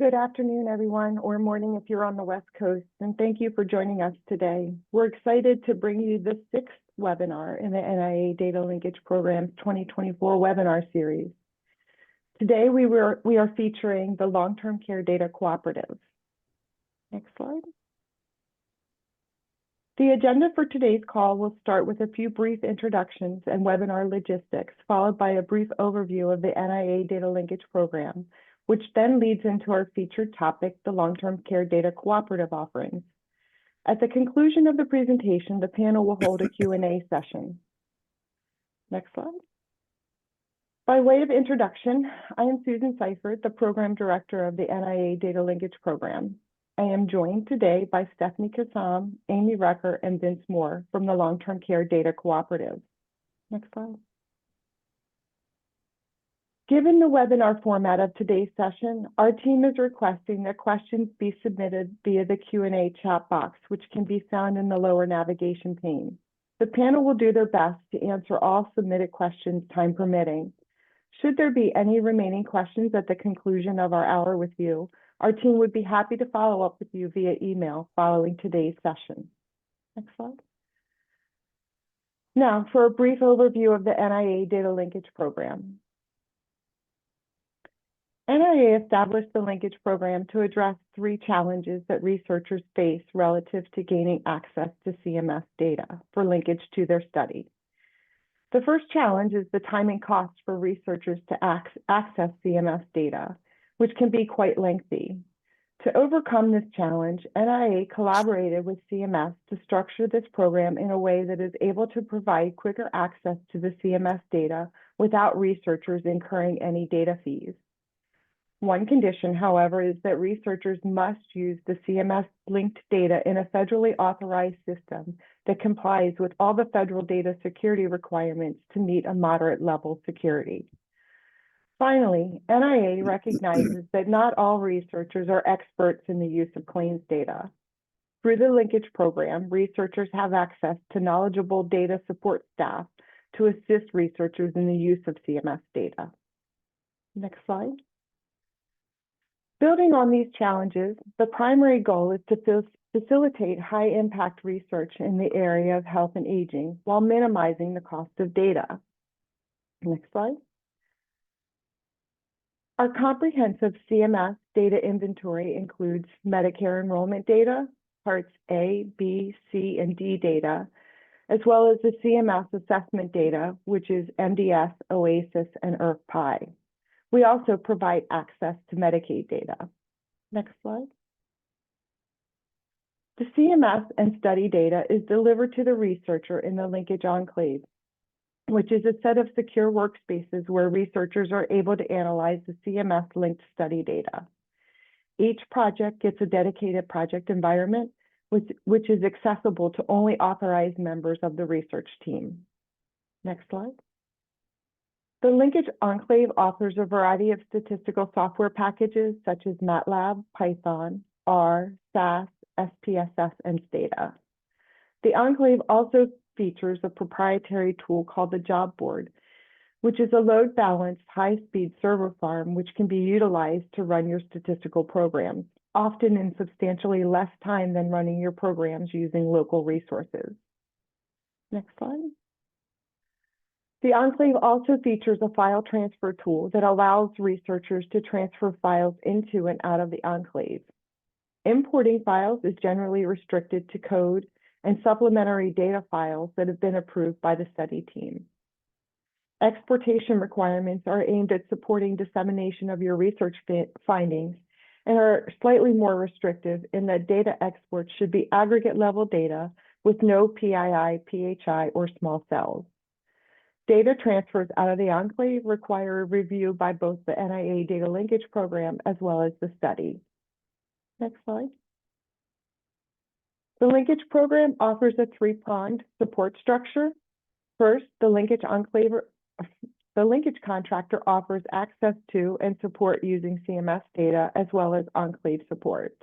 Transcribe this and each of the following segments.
Good afternoon, everyone, or morning if you're on the West Coast, and thank you for joining us today. We're excited to bring you the sixth webinar in the NIA Data Linkage Program's 2024 webinar series. Today, we are featuring the Long-Term Care Data Cooperative. Next slide. The agenda for today's call will start with a few brief introductions and webinar logistics, followed by a brief overview of the NIA Data Linkage Program, which then leads into our featured topic, the Long-Term Care Data Cooperative offerings. At the conclusion of the presentation, the panel will hold a Q&A session. Next slide. By way of introduction, I am Susan Seifert, the Program Director of the NIA Data Linkage Program. I am joined today by Stephanie Kassam, Amy Recker, and Vince Moore from the Long-Term Care Data Cooperative. Next slide. Given the webinar format of today's session, our team is requesting that questions be submitted via the Q&A chat box, which can be found in the lower navigation pane. The panel will do their best to answer all submitted questions, time permitting. Should there be any remaining questions at the conclusion of our hour with you, our team would be happy to follow up with you via email following today's session. Next slide. Now, for a brief overview of the NIA Data Linkage Program. NIA established the linkage program to address three challenges that researchers face relative to gaining access to CMS data for linkage to their study. The first challenge is the time and cost for researchers to access CMS data, which can be quite lengthy. To overcome this challenge, NIA collaborated with CMS to structure this program in a way that is able to provide quicker access to the CMS data without researchers incurring any data fees. One condition, however, is that researchers must use the CMS linked data in a federally authorized system that complies with all the federal data security requirements to meet a moderate level security. Finally, NIA recognizes that not all researchers are experts in the use of claims data. Through the linkage program, researchers have access to knowledgeable data support staff to assist researchers in the use of CMS data. Next slide. Building on these challenges, the primary goal is to facilitate high-impact research in the area of health and aging while minimizing the cost of data. Next slide. Our comprehensive CMS data inventory includes Medicare enrollment data, Parts A, B, C, and D data, as well as the CMS assessment data, which is MDS, OASIS, and IRF-PI. We also provide access to Medicaid data. Next slide. The CMS and study data is delivered to the researcher in the linkage enclave, which is a set of secure workspaces where researchers are able to analyze the CMS-linked study data. Each project gets a dedicated project environment, which is accessible to only authorized members of the research team. Next slide. The linkage enclave offers a variety of statistical software packages such as MATLAB, Python, R, SAS, SPSS, and Stata. The enclave also features a proprietary tool called the Job Board, which is a load-balanced, high-speed server farm which can be utilized to run your statistical programs, often in substantially less time than running your programs using local resources. Next slide. The enclave also features a file transfer tool that allows researchers to transfer files into and out of the enclave. Importing files is generally restricted to code and supplementary data files that have been approved by the study team. Exportation requirements are aimed at supporting dissemination of your research findings and are slightly more restrictive in that data exports should be aggregate level data with no PII, PHI, or small cells. Data transfers out of the enclave require a review by both the NIA Data Linkage Program as well as the study. Next slide. The linkage program offers a three-pronged support structure. First, the linkage contractor offers access to and support using CMS data as well as enclave support.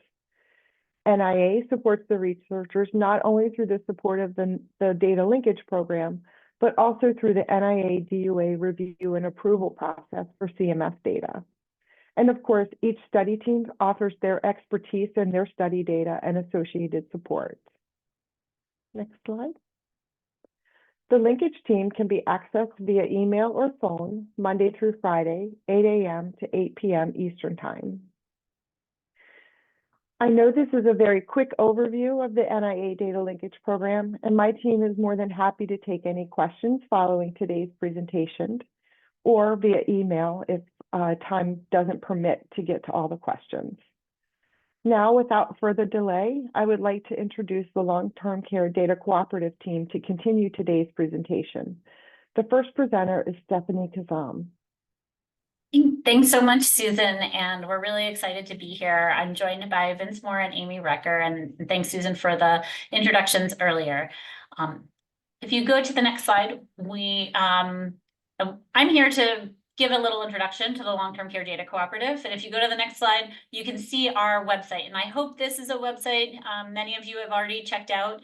NIA supports the researchers not only through the support of the data linkage program, but also through the NIA DUA review and approval process for CMS data. And of course, each study team offers their expertise and their study data and associated support. Next slide. The linkage team can be accessed via email or phone, Monday through Friday, 8 a.m. to 8 p.m. Eastern Time. I know this is a very quick overview of the NIA Data Linkage Program, and my team is more than happy to take any questions following today's presentation or via email if time doesn't permit to get to all the questions. Now, without further delay, I would like to introduce the Long-Term Care Data Cooperative team to continue today's presentation. The first presenter is Stephanie Kazam. Thanks so much, Susan, and we're really excited to be here. I'm joined by Vince Moore and Amy Recker, and thanks, Susan, for the introductions earlier. If you go to the next slide, I'm here to give a little introduction to the Long-Term Care Data Cooperative, and if you go to the next slide, you can see our website, and I hope this is a website many of you have already checked out.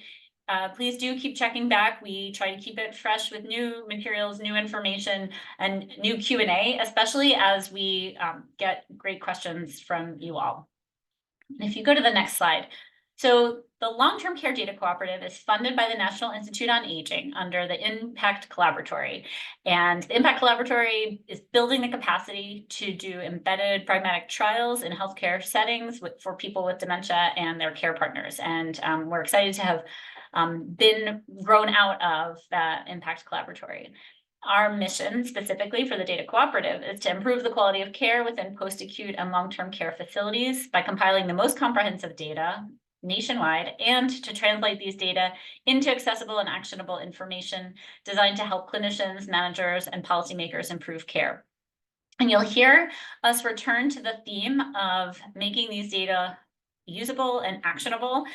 Please do keep checking back. We try to keep it fresh with new materials, new information, and new Q&A, especially as we get great questions from you all. And if you go to the next slide. So the Long-Term Care Data Cooperative is funded by the National Institute on Aging under the Impact Collaboratory. And the Impact Collaboratory is building the capacity to do embedded pragmatic trials in healthcare settings for people with dementia and their care partners. And we're excited to have been grown out of that Impact Collaboratory. Our mission specifically for the Data Cooperative is to improve the quality of care within post-acute and long-term care facilities by compiling the most comprehensive data nationwide and to translate these data into accessible and actionable information designed to help clinicians, managers, and policymakers improve care. And you'll hear us return to the theme of making these data usable and actionable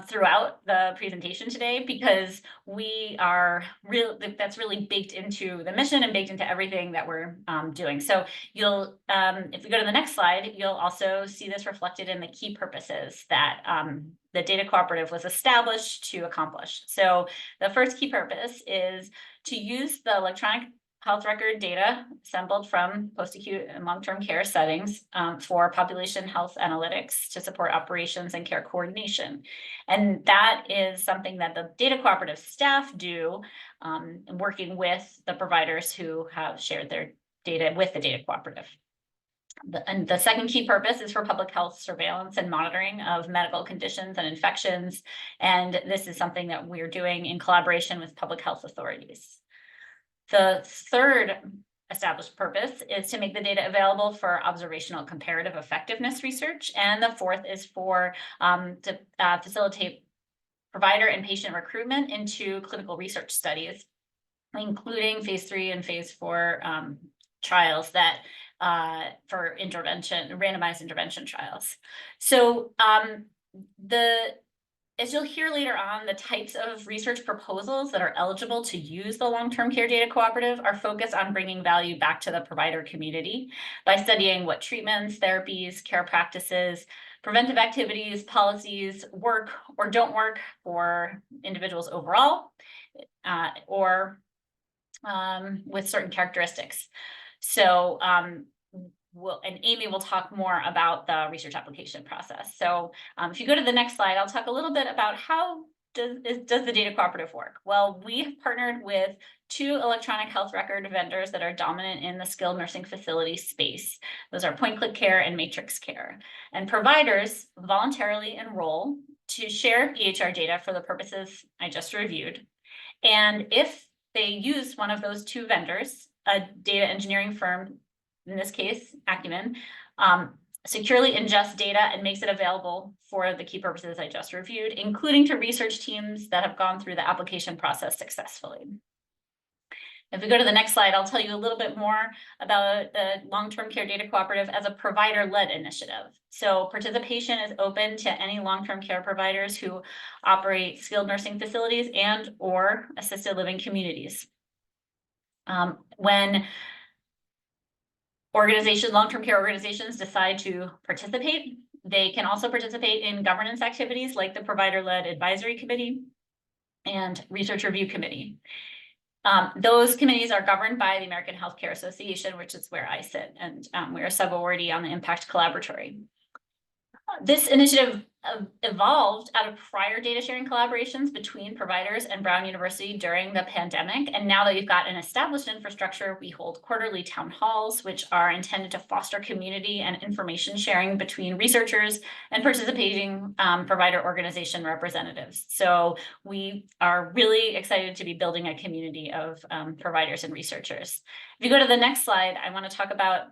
throughout the presentation today, because that's really baked into the mission and baked into everything that we're doing. So you'll, if we go to the next slide, you'll also see this reflected in the key purposes that the Data Cooperative was established to accomplish. So the first key purpose is to use the electronic health record data assembled from post-acute and long-term care settings for population health analytics to support operations and care coordination. And that is something that the Data Cooperative staff do, working with the providers who have shared their data with the Data Cooperative. And the second key purpose is for public health surveillance and monitoring of medical conditions and infections. And this is something that we're doing in collaboration with public health authorities. The third established purpose is to make the data available for observational comparative effectiveness research. And the fourth is for to facilitate provider and patient recruitment into clinical research studies, including phase 3 and phase 4 trials that for randomized intervention trials. So as you'll hear later on, the types of research proposals that are eligible to use the Long-Term Care Data Cooperative are focused on bringing value back to the provider community by studying what treatments, therapies, care practices, preventive activities, policies work or don't work for individuals overall, or with certain characteristics. So and Amy will talk more about the research application process. So if you go to the next slide, I'll talk a little bit about how does the Data Cooperative work? Well, we have partnered with 2 electronic health record vendors that are dominant in the skilled nursing facility space. Those are Point Click Care and Matrix Care. And providers voluntarily enroll to share EHR data for the purposes I just reviewed. And if they use one of those 2 vendors, a data engineering firm, in this case, Acumen, securely ingests data and makes it available for the key purposes I just reviewed, including to research teams that have gone through the application process successfully. If we go to the next slide, I'll tell you a little bit more about the Long-Term Care Data Cooperative as a provider-led initiative. So participation is open to any long-term care providers who operate skilled nursing facilities and or assisted living communities. When long-term care organizations decide to participate, they can also participate in governance activities like the Provider-Led Advisory Committee and Research Review Committee. Those committees are governed by the American Healthcare Association, which is where I sit, and we're a sub-awardee on the Impact Collaboratory. This initiative evolved out of prior data sharing collaborations between providers and Brown University during the pandemic. And now that we've got an established infrastructure, we hold quarterly town halls, which are intended to foster community and information sharing between researchers and participating provider organization representatives. So we are really excited to be building a community of providers and researchers. If you go to the next slide, I want to talk about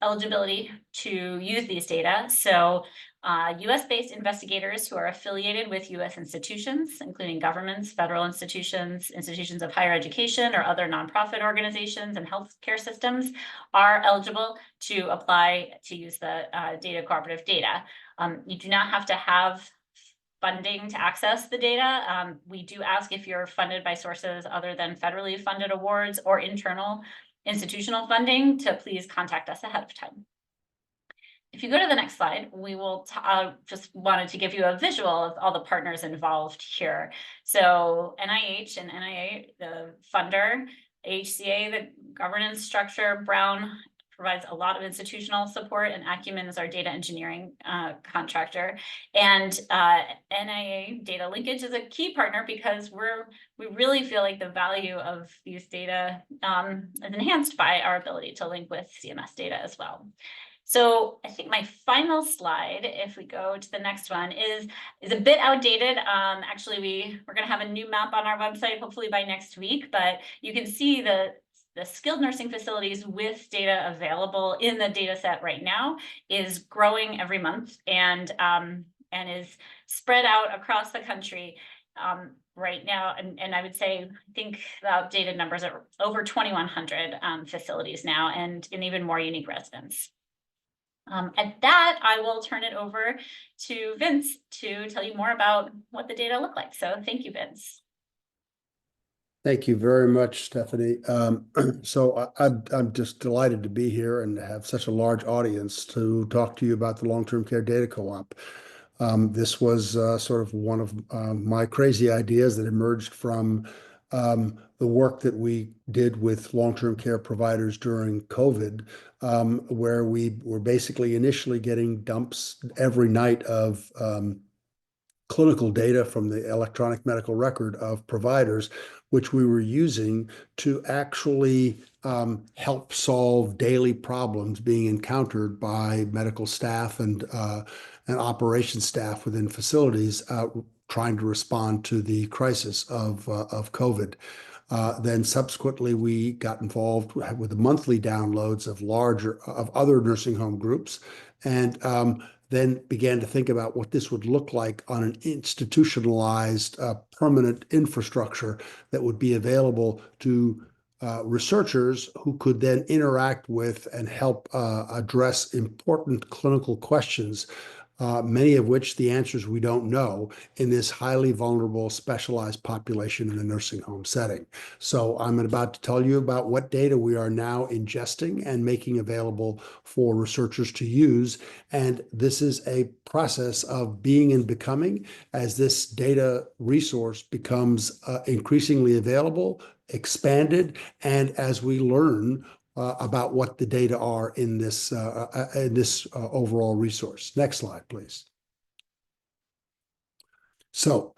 eligibility to use these data. So US-based investigators who are affiliated with US institutions, including governments, federal institutions, institutions of higher education, or other nonprofit organizations and healthcare systems are eligible to apply to use the data cooperative data. You do not have to have funding to access the data. We do ask if you're funded by sources other than federally funded awards or internal institutional funding to please contact us ahead of time. If you go to the next slide, we will just wanted to give you a visual of all the partners involved here. So NIH and NIA, the funder, HCA, the governance structure, Brown provides a lot of institutional support, and Acumen is our data engineering contractor. And NIA Data Linkage is a key partner because we really feel like the value of these data is enhanced by our ability to link with CMS data as well. So I think my final slide, if we go to the next one, is a bit outdated. Actually, we're going to have a new map on our website, hopefully by next week, but you can see the skilled nursing facilities with data available in the data set right now is growing every month and is spread out across the country right now. And I would say, I think the updated numbers are over 2,100 facilities now and even more unique residents. At that, I will turn it over to Vince to tell you more about what the data look like. So thank you, Vince. Thank you very much, Stephanie. So I'm just delighted to be here and have such a large audience to talk to you about the Long-Term Care Data Co-op. This was sort of one of my crazy ideas that emerged from the work that we did with long-term care providers during COVID, where we were basically initially getting dumps every night of clinical data from the electronic medical record of providers, which we were using to actually help solve daily problems being encountered by medical staff and operations staff within facilities trying to respond to the crisis of COVID. Then subsequently, we got involved with the monthly downloads of other nursing home groups, and then began to think about what this would look like on an institutionalized, permanent infrastructure that would be available to researchers who could then interact with and help address important clinical questions, many of which the answers we don't know in this highly vulnerable, specialized population in a nursing home setting. So I'm about to tell you about what data we are now ingesting and making available for researchers to use. And this is a process of being and becoming as this data resource becomes increasingly available, expanded, and as we learn about what the data are in this overall resource. Next slide, please. So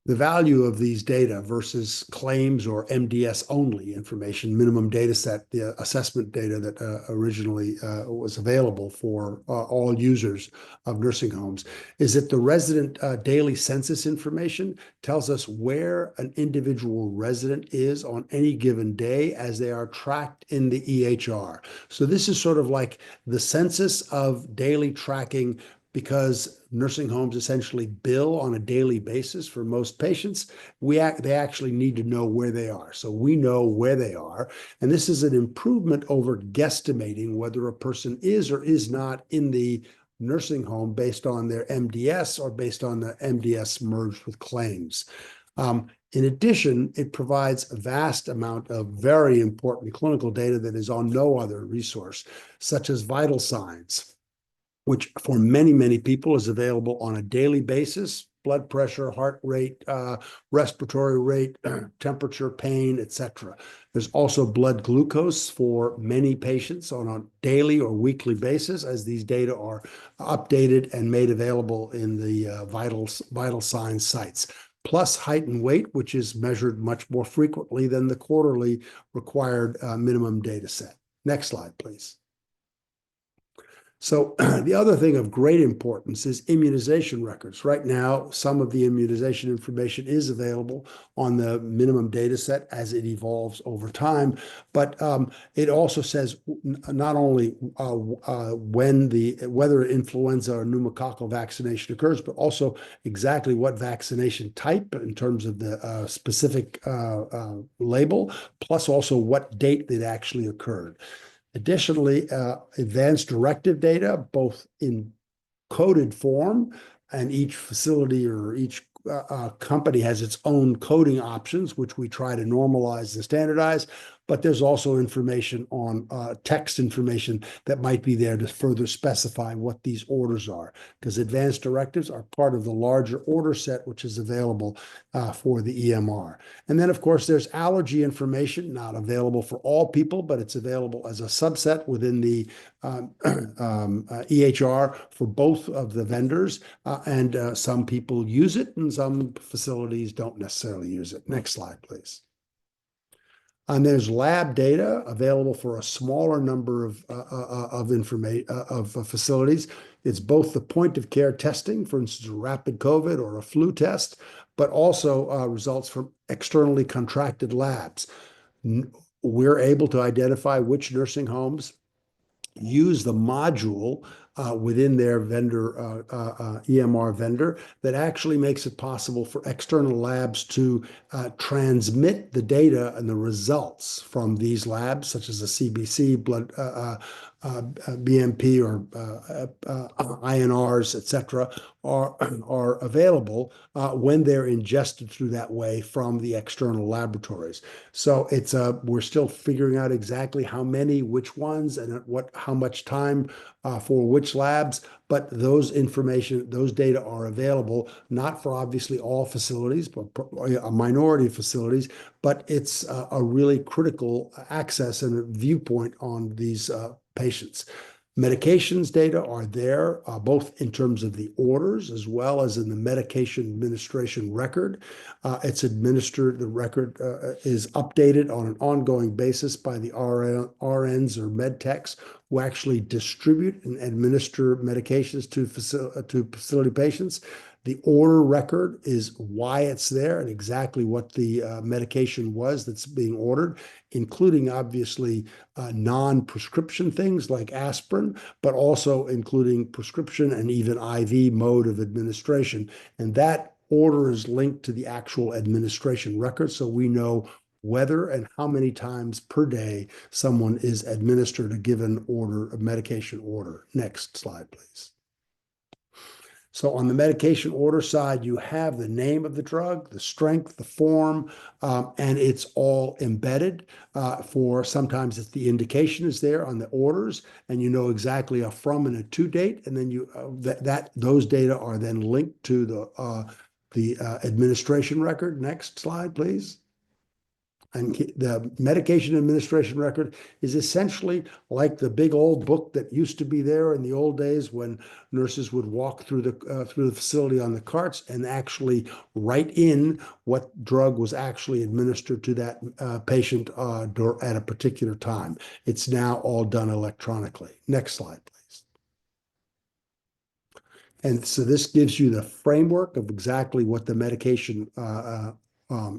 the value of these data versus claims or MDS only information, minimum data set, the assessment data that originally was available for all users of nursing homes, is that the resident daily census information tells us where an individual resident is on any given day as they are tracked in the EHR. So this is sort of like the census of daily tracking, because nursing homes essentially bill on a daily basis for most patients. They actually need to know where they are. So we know where they are. And this is an improvement over guesstimating whether a person is or is not in the nursing home based on their MDS or based on the MDS merged with claims. In addition, it provides a vast amount of very important clinical data that is on no other resource, such as vital signs, which for many, many people is available on a daily basis blood pressure, heart rate, respiratory rate, temperature, pain, etc. There's also blood glucose for many patients on a daily or weekly basis, as these data are updated and made available in the vital signs sites. Plus height and weight, which is measured much more frequently than the quarterly required minimum data set. Next slide, please. So the other thing of great importance is immunization records. Right now, some of the immunization information is available on the minimum data set as it evolves over time, but it also says not only whether influenza or pneumococcal vaccination occurs, but also exactly what vaccination type in terms of the specific label, plus also what date it actually occurred. Additionally, advanced directive data, both in coded form, and each facility or each company has its own coding options, which we try to normalize and standardize. But there's also information on text information that might be there to further specify what these orders are, because advanced directives are part of the larger order set, which is available for the EMR. And then, of course, there's allergy information, not available for all people, but it's available as a subset within the EHR for both of the vendors. And some people use it and some facilities don't necessarily use it. Next slide, please. And there's lab data available for a smaller number of facilities. It's both the point of care testing, for instance, a rapid COVID or a flu test, but also results from externally contracted labs. We're able to identify which nursing homes use the module within their vendor, EMR vendor, that actually makes it possible for external labs to transmit the data and the results from these labs, such as a CBC, blood, BMP, or INRs, etc., are available when they're ingested through that way from the external laboratories. So it's we're still figuring out exactly how many, which ones, and how much time for which labs, but those data are available, not for obviously all facilities, but a minority of facilities, but it's a really critical access and a viewpoint on these patients. Medications data are there, both in terms of the orders as well as in the medication administration record. It's administered, the record is updated on an ongoing basis by the RNs or med techs who actually distribute and administer medications to facility patients. The order record is why it's there and exactly what the medication was that's being ordered, including obviously non-prescription things like aspirin, but also including prescription and even IV mode of administration. And that order is linked to the actual administration record, so we know whether and how many times per day someone is administered a given order, a medication order. Next slide, please. So on the medication order side, you have the name of the drug, the strength, the form, and it's all embedded for sometimes it's the indication is there on the orders, and you know exactly a from and a to date, and then you those data are then linked to the administration record. Next slide, please. And the medication administration record is essentially like the big old book that used to be there in the old days when nurses would walk through the facility on the carts and actually write in what drug was actually administered to that patient at a particular time. It's now all done electronically. Next slide, please. And so this gives you the framework of exactly what the medication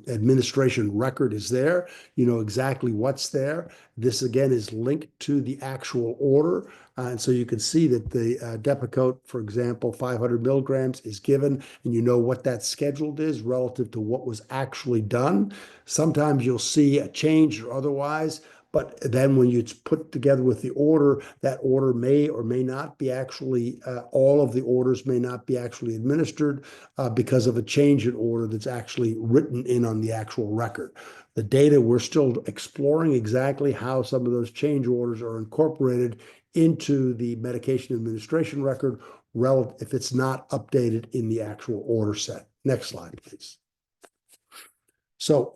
administration record is there. You know exactly what's there. This again is linked to the actual order. And so you can see that the Depakote, for example, 500 milligrams is given, and you know what that scheduled is relative to what was actually done. Sometimes you'll see a change or otherwise, but then when you put together with the order, that order may or may not be actually, all of the orders may not be actually administered because of a change in order that's actually written in on the actual record. The data, we're still exploring exactly how some of those change orders are incorporated into the medication administration record if it's not updated in the actual order set. Next slide, please. So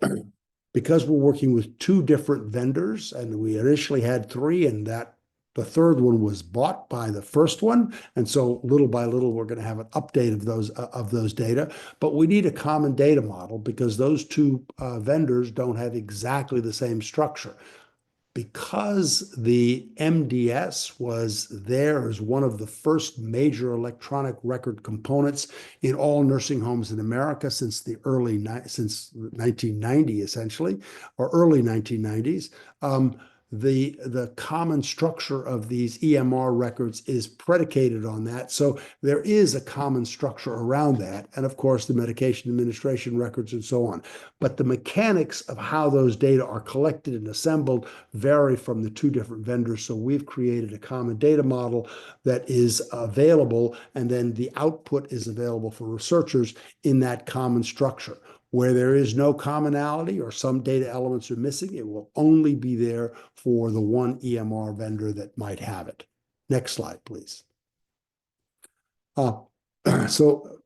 because we're working with two different vendors, and we initially had three, and that the third one was bought by the first one, and so little by little we're going to have an update of those data. But we need a common data model because those two vendors don't have exactly the same structure. Because the MDS was there as one of the first major electronic record components in all nursing homes in America since 1990, essentially, or early 1990s, the common structure of these EMR records is predicated on that. So there is a common structure around that. And of course, the medication administration records and so on. But the mechanics of how those data are collected and assembled vary from the two different vendors. So we've created a common data model that is available, and then the output is available for researchers in that common structure. Where there is no commonality or some data elements are missing, it will only be there for the one EMR vendor that might have it. Next slide, please. So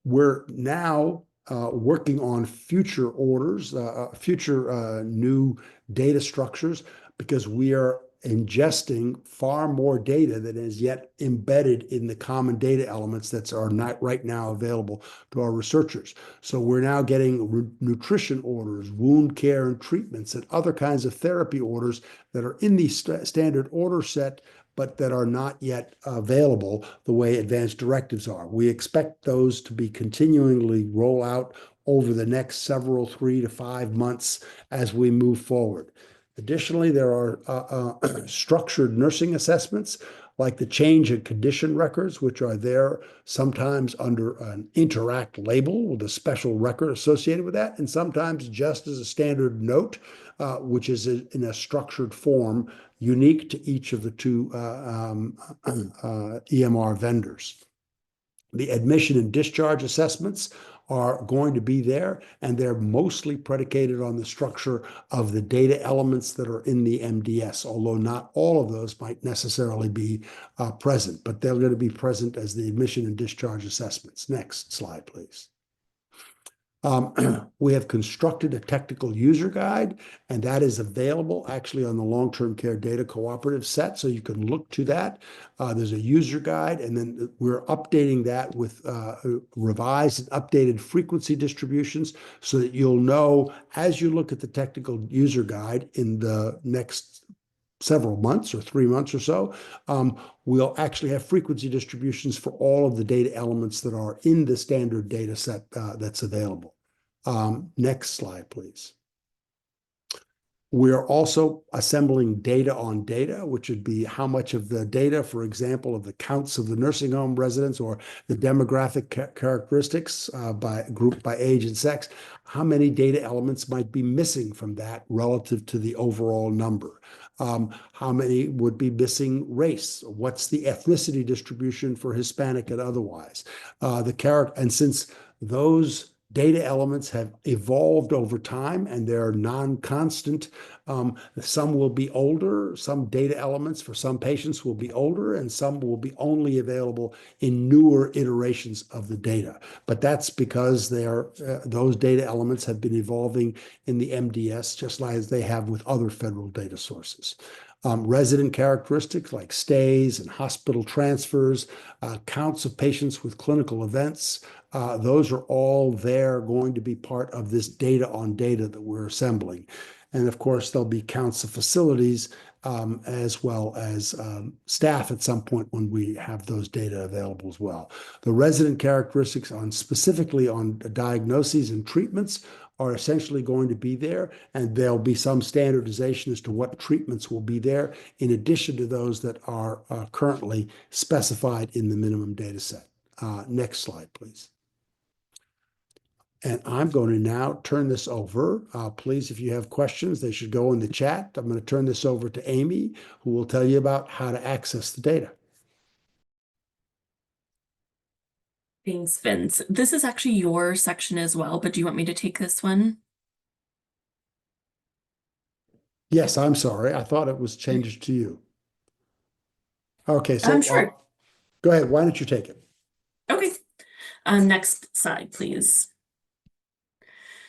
we're now working on future orders, future new data structures, because we are ingesting far more data that is yet embedded in the common data elements that are not right now available to our researchers. So we're now getting nutrition orders, wound care and treatments, and other kinds of therapy orders that are in the standard order set, but that are not yet available the way advanced directives are. We expect those to be continually roll out over the next 3 to 5 months as we move forward. Additionally, there are structured nursing assessments like the change in condition records, which are there sometimes under an Interact label with a special record associated with that, and sometimes just as a standard note, which is in a structured form unique to each of the two EMR vendors. The admission and discharge assessments are going to be there, and they're mostly predicated on the structure of the data elements that are in the MDS, although not all of those might necessarily be present, but they're going to be present as the admission and discharge assessments. Next slide, please. We have constructed a technical user guide, and that is available actually on the long-term care data cooperative set, so you can look to that. There's a user guide, and then we're updating that with revised and updated frequency distributions so that you'll know as you look at the technical user guide in the next several months or 3 months or so, we'll actually have frequency distributions for all of the data elements that are in the standard data set that's available. Next slide, please. We're also assembling data on data, which would be how much of the data, for example, of the counts of the nursing home residents or the demographic characteristics grouped by age and sex, how many data elements might be missing from that relative to the overall number. How many would be missing race? What's the ethnicity distribution for Hispanic and otherwise? And since those data elements have evolved over time and they're non-constant, some will be older, some data elements for some patients will be older, and some will be only available in newer iterations of the data. But that's because those data elements have been evolving in the MDS just like as they have with other federal data sources. Resident characteristics like stays and hospital transfers, counts of patients with clinical events, those are all there going to be part of this data on data that we're assembling. And of course, there'll be counts of facilities as well as staff at some point when we have those data available as well. The resident characteristics specifically on diagnoses and treatments are essentially going to be there, and there'll be some standardization as to what treatments will be there in addition to those that are currently specified in the minimum data set. Next slide, please. And I'm going to now turn this over. Please, if you have questions, they should go in the chat. I'm going to turn this over to Amy, who will tell you about how to access the data. Thanks, Vince. This is actually your section as well, but do you want me to take this one? Yes, I'm sorry. I thought it was changed to you. Okay, so Sure. go ahead. Why don't you take it? Okay. Next slide, please.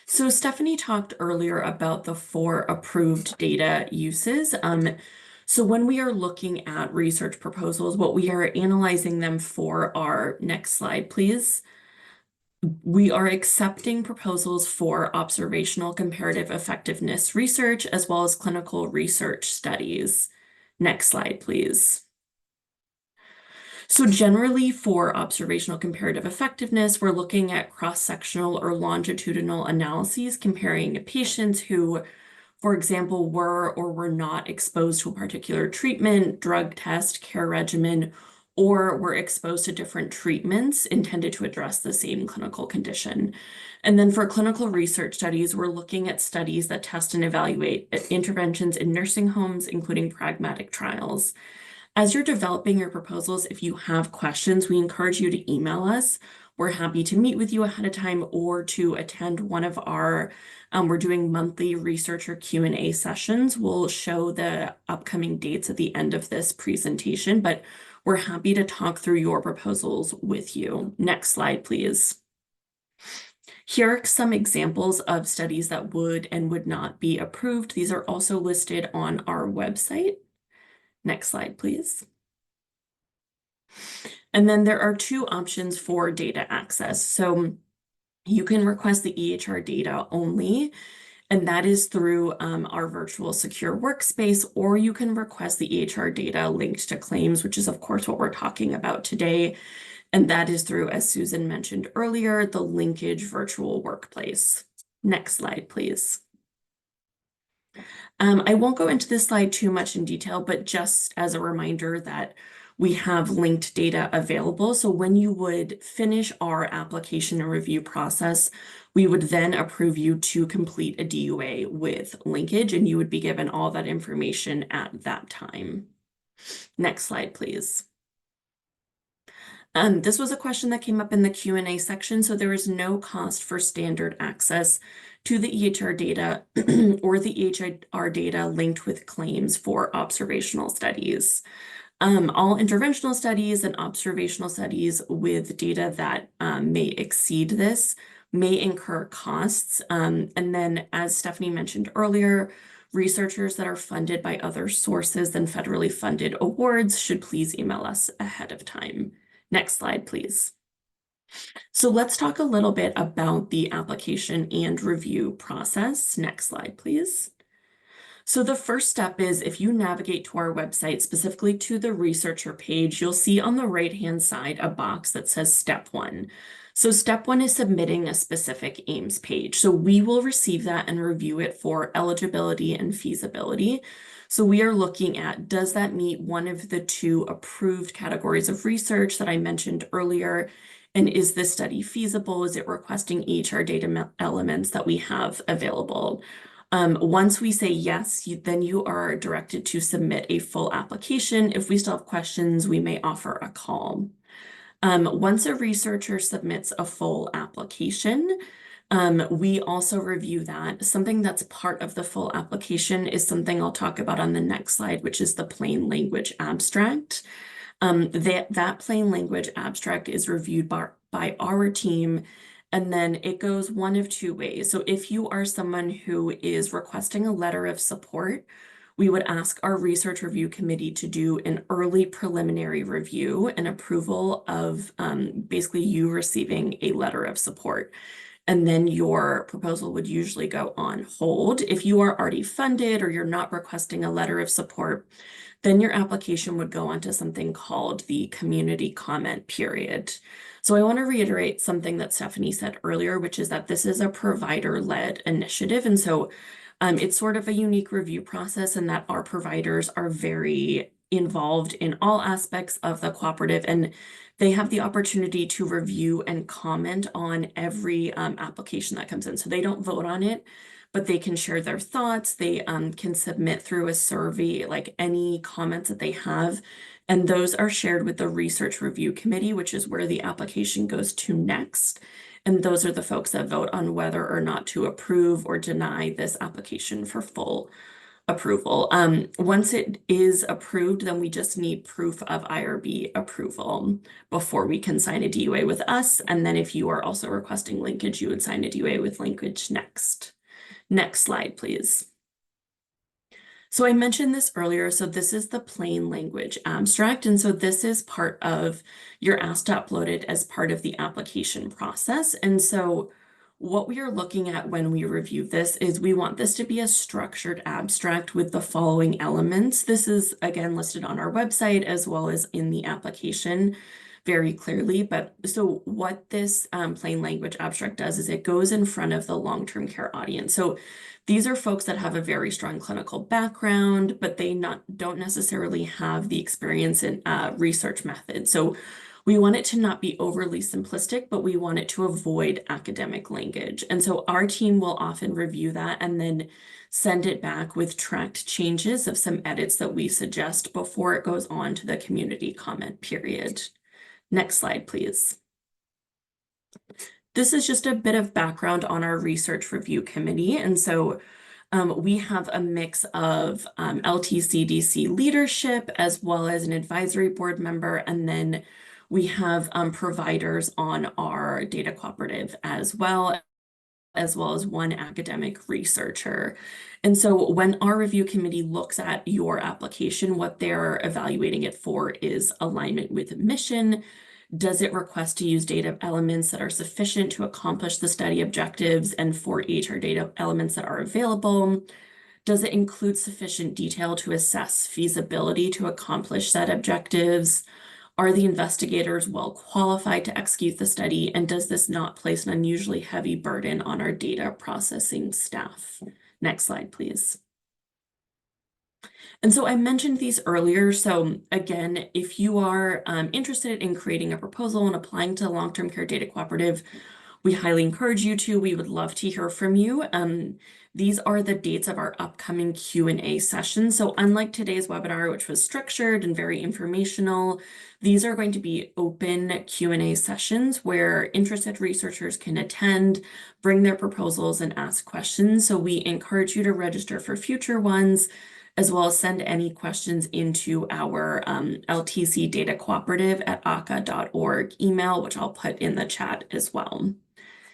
So Stephanie talked earlier about the 4 approved data uses. So when we are looking at research proposals, what we are analyzing them for are, next slide, please. We are accepting proposals for observational comparative effectiveness research as well as clinical research studies. Next slide, please. So generally for observational comparative effectiveness, we're looking at cross-sectional or longitudinal analyses comparing patients who, for example, were or were not exposed to a particular treatment, drug test, care regimen, or were exposed to different treatments intended to address the same clinical condition. And then for clinical research studies, we're looking at studies that test and evaluate interventions in nursing homes, including pragmatic trials. As you're developing your proposals, if you have questions, we encourage you to email us. We're happy to meet with you ahead of time or to attend one of our, we're doing monthly researcher Q&A sessions. We'll show the upcoming dates at the end of this presentation, but we're happy to talk through your proposals with you. Next slide, please. Here are some examples of studies that would and would not be approved. These are also listed on our website. Next slide, please. And then there are 2 options for data access. So you can request the EHR data only, and that is through our virtual secure workspace, or you can request the EHR data linked to claims, which is of course what we're talking about today. And that is through, as Susan mentioned earlier, the Linkage virtual workplace. Next slide, please. I won't go into this slide too much in detail, but just as a reminder that we have linked data available. So when you would finish our application and review process, we would then approve you to complete a DUA with Linkage, and you would be given all that information at that time. Next slide, please. This was a question that came up in the Q&A section, so there is no cost for standard access to the EHR data or the EHR data linked with claims for observational studies. All interventional studies and observational studies with data that may exceed this may incur costs. And then, as Stephanie mentioned earlier, researchers that are funded by other sources than federally funded awards should please email us ahead of time. Next slide, please. So let's talk a little bit about the application and review process. Next slide, please. So the first step is if you navigate to our website, specifically to the researcher page, you'll see on the right-hand side a box that says Step 1. So Step 1 is submitting a specific AIMS page. So we will receive that and review it for eligibility and feasibility. So we are looking at, does that meet one of the 2 approved categories of research that I mentioned earlier? And is this study feasible? Is it requesting EHR data elements that we have available? Once we say yes, then you are directed to submit a full application. If we still have questions, we may offer a call. Once a researcher submits a full application, we also review that. Something that's part of the full application is something I'll talk about on the next slide, which is the plain language abstract. That plain language abstract is reviewed by our team, and then it goes one of 2 ways. So if you are someone who is requesting a letter of support, we would ask our research review committee to do an early preliminary review and approval of basically you receiving a letter of support. And then your proposal would usually go on hold. If you are already funded or you're not requesting a letter of support, then your application would go on to something called the community comment period. So I want to reiterate something that Stephanie said earlier, which is that this is a provider-led initiative. And so it's sort of a unique review process in that our providers are very involved in all aspects of the cooperative, and they have the opportunity to review and comment on every application that comes in. So they don't vote on it, but they can share their thoughts. They can submit through a survey, like any comments that they have. And those are shared with the research review committee, which is where the application goes to next. And those are the folks that vote on whether or not to approve or deny this application for full approval. Once it is approved, then we just need proof of IRB approval before we can sign a DUA with us. And then if you are also requesting linkage, you would sign a DUA with linkage next. Next slide, please. So I mentioned this earlier, so this is the plain language abstract, and so this is part of, you're asked to upload it as part of the application process. And so what we are looking at when we review this is we want this to be a structured abstract with the following elements. This is again listed on our website as well as in the application very clearly. But so what this plain language abstract does is it goes in front of the long-term care audience. So these are folks that have a very strong clinical background, but they don't necessarily have the experience in research methods. So we want it to not be overly simplistic, but we want it to avoid academic language. And so our team will often review that and then send it back with tracked changes of some edits that we suggest before it goes on to the community comment period. Next slide, please. This is just a bit of background on our research review committee. And so we have a mix of LTCDC leadership as well as an advisory board member. And then we have providers on our data cooperative as well as one academic researcher. And so when our review committee looks at your application, what they're evaluating it for is alignment with mission. Does it request to use data elements that are sufficient to accomplish the study objectives and for EHR data elements that are available? Does it include sufficient detail to assess feasibility to accomplish said objectives? Are the investigators well qualified to execute the study? And does this not place an unusually heavy burden on our data processing staff? Next slide, please. And so I mentioned these earlier. So again, if you are interested in creating a proposal and applying to the Long-Term Care Data Cooperative, we highly encourage you to. We would love to hear from you. These are the dates of our upcoming Q&A sessions. So unlike today's webinar, which was structured and very informational, these are going to be open Q&A sessions where interested researchers can attend, bring their proposals, and ask questions. So we encourage you to register for future ones, as well as send any questions into our LTC Data Cooperative at aka.org email, which I'll put in the chat as well.